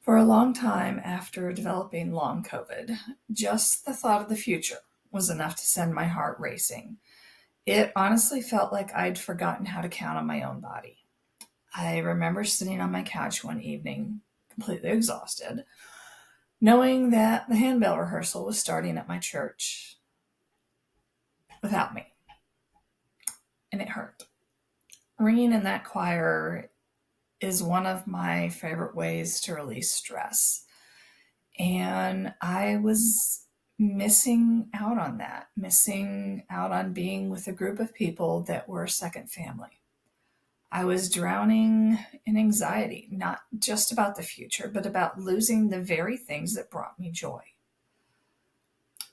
For a long time after developing long COVID, just the thought of the future was enough to send my heart racing. It honestly felt like I'd forgotten how to count on my own body. I remember sitting on my couch one evening, completely exhausted, knowing that the handbell rehearsal was starting at my church without me, and it hurt. Ringing in that choir is one of my favorite ways to release stress. And I was missing out on that, missing out on being with a group of people that were second family. I was drowning in anxiety, not just about the future, but about losing the very things that brought me joy.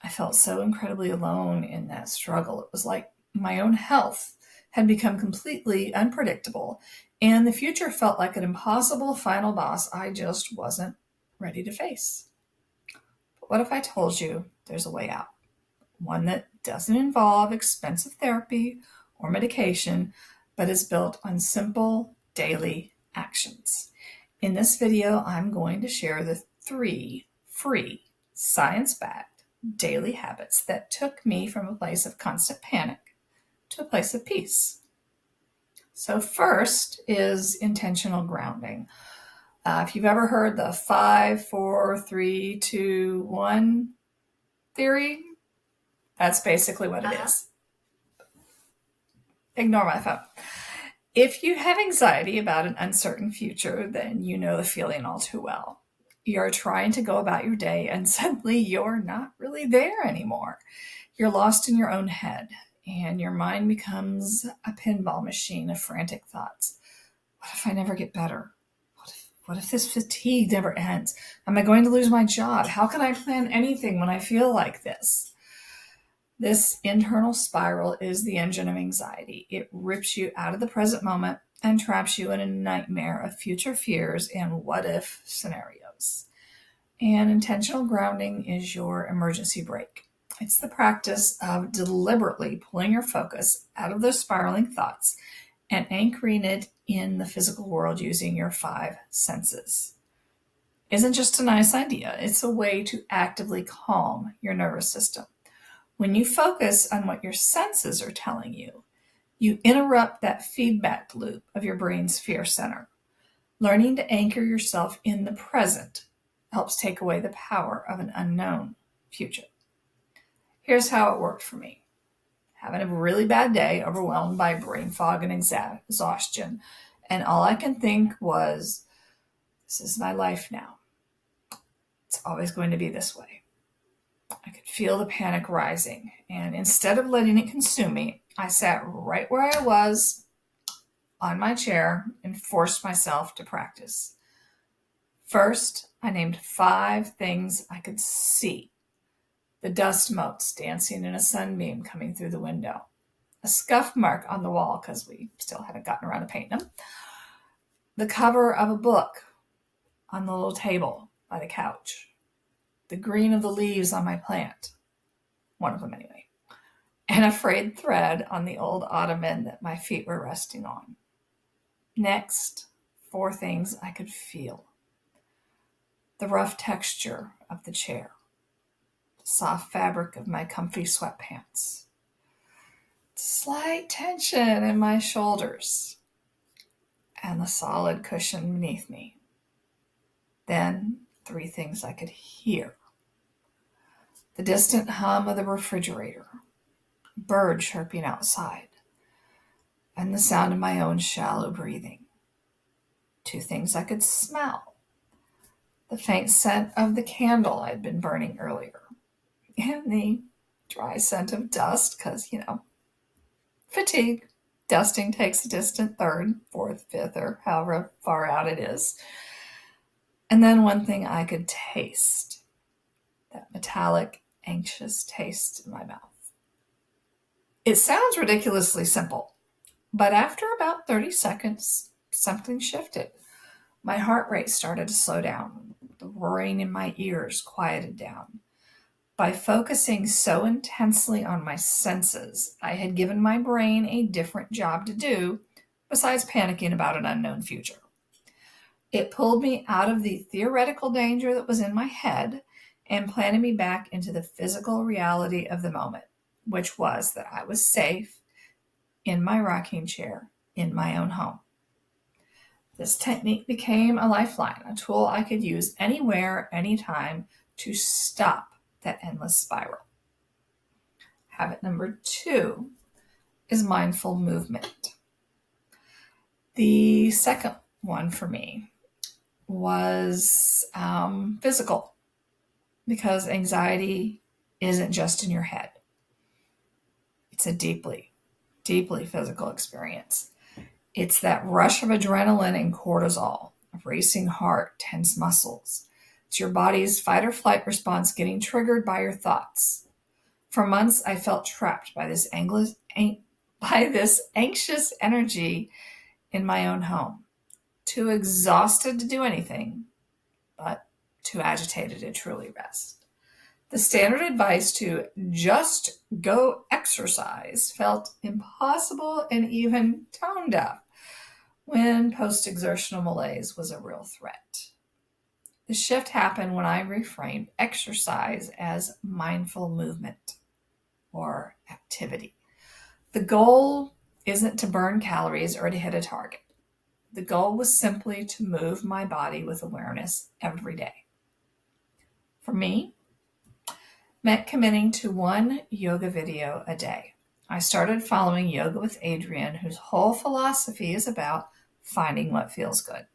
I felt so incredibly alone in that struggle. It was like my own health had become completely unpredictable, and the future felt like an impossible final boss I just wasn't ready to face. But what if I told you there's a way out? One that doesn't involve expensive therapy or medication, but is built on simple daily actions. In this video, I'm going to share the 3 free science-backed daily habits that took me from a place of constant panic to a place of peace. So first is intentional grounding. If you've ever heard the 5, 4, 3, 2, 1 theory, that's basically what it is. Ignore my phone. If you have anxiety about an uncertain future, then you know the feeling all too well. You're trying to go about your day and suddenly you're not really there anymore. You're lost in your own head and your mind becomes a pinball machine of frantic thoughts. What if I never get better? What if this fatigue never ends? Am I going to lose my job? How can I plan anything when I feel like this? This internal spiral is the engine of anxiety. It rips you out of the present moment and traps you in a nightmare of future fears and what-if scenarios. And intentional grounding is your emergency brake. It's the practice of deliberately pulling your focus out of those spiraling thoughts and anchoring it in the physical world using your 5 senses. Isn't just a nice idea. It's a way to actively calm your nervous system. When you focus on what your senses are telling you, you interrupt that feedback loop of your brain's fear center. Learning to anchor yourself in the present helps take away the power of an unknown future. Here's how it worked for me. Having a really bad day, overwhelmed by brain fog and exhaustion, and all I can think was, this is my life now. It's always going to be this way. I could feel the panic rising, and instead of letting it consume me, I sat right where I was on my chair and forced myself to practice. First, I named 5 things I could see. The dust motes dancing in a sunbeam coming through the window. A scuff mark on the wall because we still haven't gotten around to painting them. The cover of a book on the little table by the couch. The green of the leaves on my plant. One of them anyway. And a frayed thread on the old ottoman that my feet were resting on. Next, 4 things I could feel. The rough texture of the chair. The soft fabric of my comfy sweatpants. Slight tension in my shoulders. And the solid cushion beneath me. Then 3 things I could hear. The distant hum of the refrigerator, birds chirping outside, and the sound of my own shallow breathing. 2 things I could smell. The faint scent of the candle I'd been burning earlier, and the dry scent of dust, because, fatigue. Dusting takes a distant 3rd, 4th, 5th, or however far out it is. And then 1 thing I could taste, that metallic, anxious taste in my mouth. It sounds ridiculously simple, but after about 30 seconds, something shifted. My heart rate started to slow down. The roaring in my ears quieted down. By focusing so intensely on my senses, I had given my brain a different job to do besides panicking about an unknown future. It pulled me out of the theoretical danger that was in my head and planted me back into the physical reality of the moment, which was that I was safe in my rocking chair in my own home. This technique became a lifeline, a tool I could use anywhere, anytime to stop that endless spiral. Habit number 2 is mindful movement. The second one for me was physical, because anxiety isn't just in your head. It's a deeply, deeply physical experience. It's that rush of adrenaline and cortisol, a racing heart, tense muscles. It's your body's fight or flight response getting triggered by your thoughts. For months, I felt trapped by this anxious energy in my own home. Too exhausted to do anything, but too agitated to truly rest. The standard advice to just go exercise felt impossible and even tone deaf when post-exertional malaise was a real threat. The shift happened when I reframed exercise as mindful movement or activity. The goal isn't to burn calories or to hit a target. The goal was simply to move my body with awareness every day. For me, meant committing to one yoga video a day. I started following Yoga with Adriene, whose whole philosophy is about finding what feels good.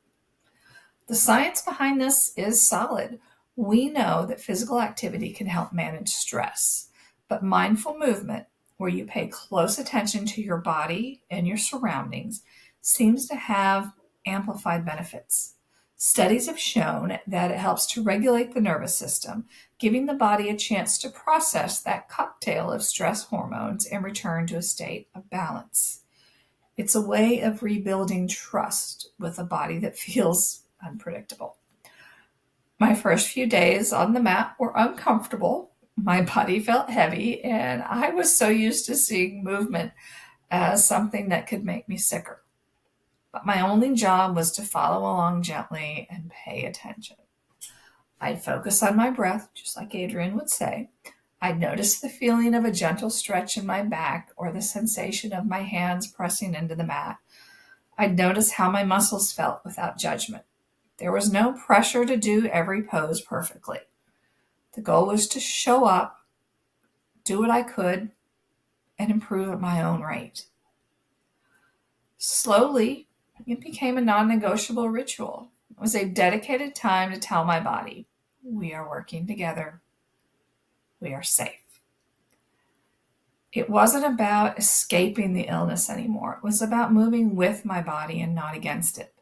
The science behind this is solid. We know that physical activity can help manage stress, but mindful movement, where you pay close attention to your body and your surroundings, seems to have amplified benefits. Studies have shown that it helps to regulate the nervous system, giving the body a chance to process that cocktail of stress hormones and return to a state of balance. It's a way of rebuilding trust with a body that feels unpredictable. My first few days on the mat were uncomfortable. My body felt heavy, and I was so used to seeing movement as something that could make me sicker. But my only job was to follow along gently and pay attention. I'd focus on my breath, just like Adriene would say. I'd notice the feeling of a gentle stretch in my back or the sensation of my hands pressing into the mat. I'd notice how my muscles felt without judgment. There was no pressure to do every pose perfectly. The goal was to show up, do what I could, and improve at my own rate. Slowly, it became a non-negotiable ritual. It was a dedicated time to tell my body, we are working together. We are safe. It wasn't about escaping the illness anymore. It was about moving with my body and not against it.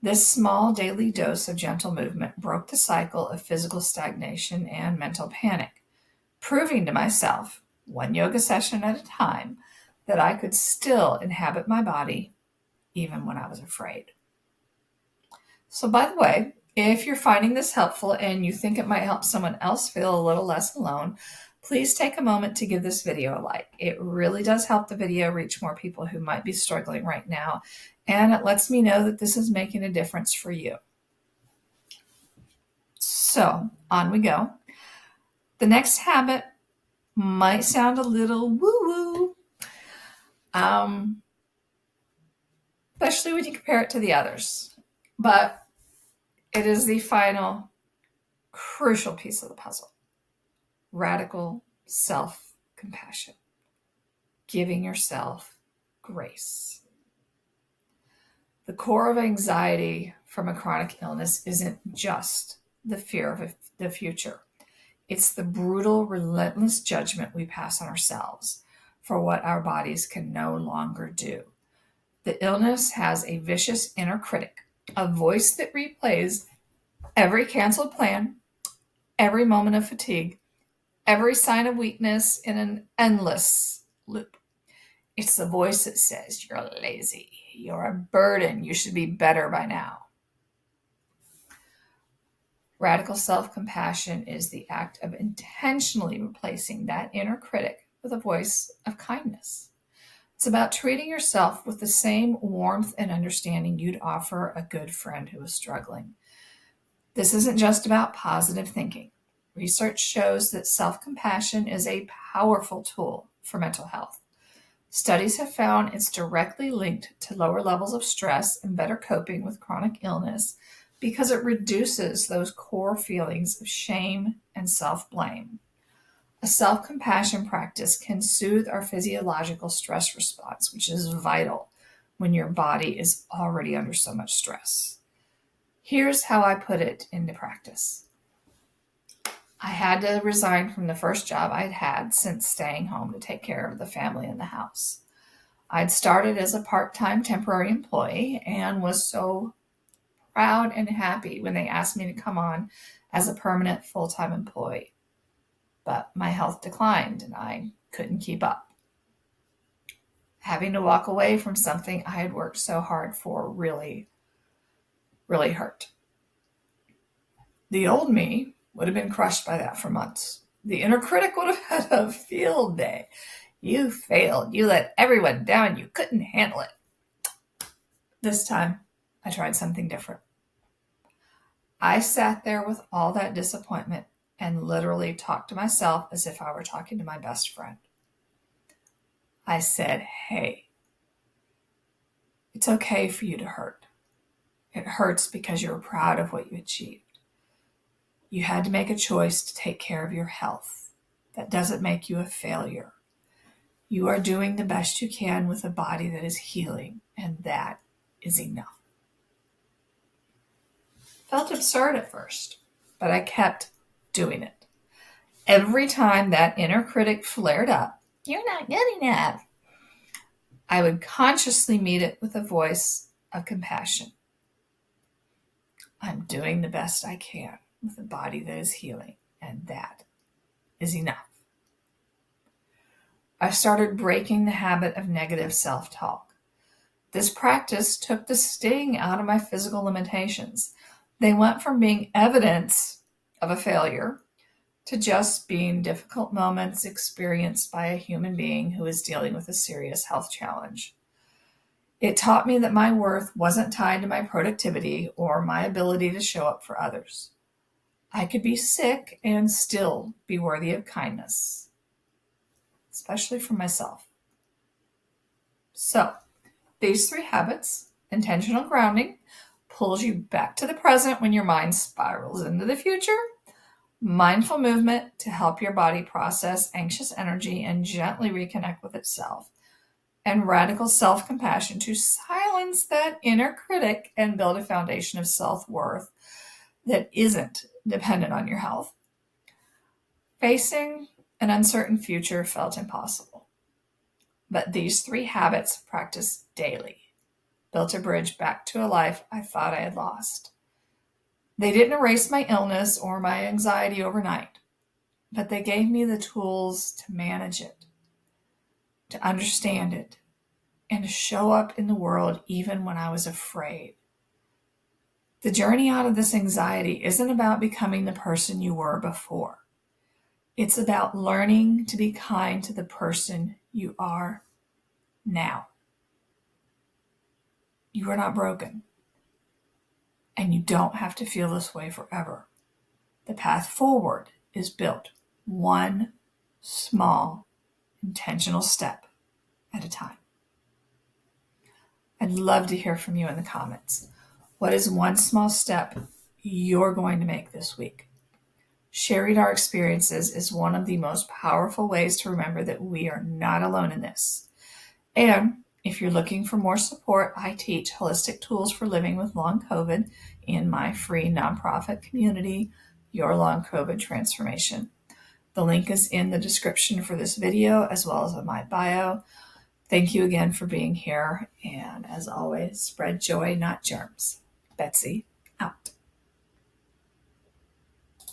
This small daily dose of gentle movement broke the cycle of physical stagnation and mental panic, proving to myself, one yoga session at a time, that I could still inhabit my body even when I was afraid. So, by the way, if you're finding this helpful and you think it might help someone else feel a little less alone, please take a moment to give this video a like. It really does help the video reach more people who might be struggling right now, and it lets me know that this is making a difference for you. So, on we go. The next habit might sound a little woo-woo, especially when you compare it to the others, but it is the final crucial piece of the puzzle. Radical self-compassion. Giving yourself grace. The core of anxiety from a chronic illness isn't just the fear of the future. It's the brutal, relentless judgment we pass on ourselves for what our bodies can no longer do. The illness has a vicious inner critic, a voice that replays every canceled plan, every moment of fatigue, every sign of weakness in an endless loop. It's the voice that says, you're lazy, you're a burden, you should be better by now. Radical self-compassion is the act of intentionally replacing that inner critic with a voice of kindness. It's about treating yourself with the same warmth and understanding you'd offer a good friend who is struggling. This isn't just about positive thinking. Research shows that self compassion is a powerful tool for mental health. Studies have found it's directly linked to lower levels of stress and better coping with chronic illness because it reduces those core feelings of shame and self blame. A self compassion practice can soothe our physiological stress response, which is vital when your body is already under so much stress. Here's how I put it into practice. I had to resign from the first job I'd had since staying home to take care of the family in the house. I'd started as a part-time temporary employee and was so proud and happy when they asked me to come on as a permanent full-time employee. But my health declined and I couldn't keep up. Having to walk away from something I had worked so hard for really, really hurt. The old me would have been crushed by that for months. The inner critic would have had a field day. You failed. You let everyone down. You couldn't handle it. This time, I tried something different. I sat there with all that disappointment and literally talked to myself as if I were talking to my best friend. I said, hey, it's okay for you to hurt. It hurts because you were proud of what you achieved. You had to make a choice to take care of your health. That doesn't make you a failure. You are doing the best you can with a body that is healing, and that is enough. Felt absurd at first, but I kept doing it. Every time that inner critic flared up, you're not good enough, I would consciously meet it with a voice of compassion. I'm doing the best I can with a body that is healing, and that is enough. I started breaking the habit of negative self-talk. This practice took the sting out of my physical limitations. They went from being evidence of a failure to just being difficult moments experienced by a human being who is dealing with a serious health challenge. It taught me that my worth wasn't tied to my productivity or my ability to show up for others. I could be sick and still be worthy of kindness, especially from myself. So, these 3 habits, intentional grounding, pulls you back to the present when your mind spirals into the future, mindful movement to help your body process anxious energy and gently reconnect with itself, and radical self-compassion to silence that inner critic and build a foundation of self-worth that isn't dependent on your health. Facing an uncertain future felt impossible, but these 3 habits practiced daily built a bridge back to a life I thought I had lost. They didn't erase my illness or my anxiety overnight, but they gave me the tools to manage it, to understand it, and to show up in the world even when I was afraid. The journey out of this anxiety isn't about becoming the person you were before. It's about learning to be kind to the person you are now. You are not broken, and you don't have to feel this way forever. The path forward is built one small, intentional step at a time. I'd love to hear from you in the comments. What is one small step you're going to make this week? Sharing our experiences is one of the most powerful ways to remember that we are not alone in this. And if you're looking for more support, I teach holistic tools for living with long COVID in my free nonprofit community, Your Long COVID Transformation. The link is in the description for this video as well as in my bio. Thank you again for being here. And as always, spread joy, not germs. Betsy, out.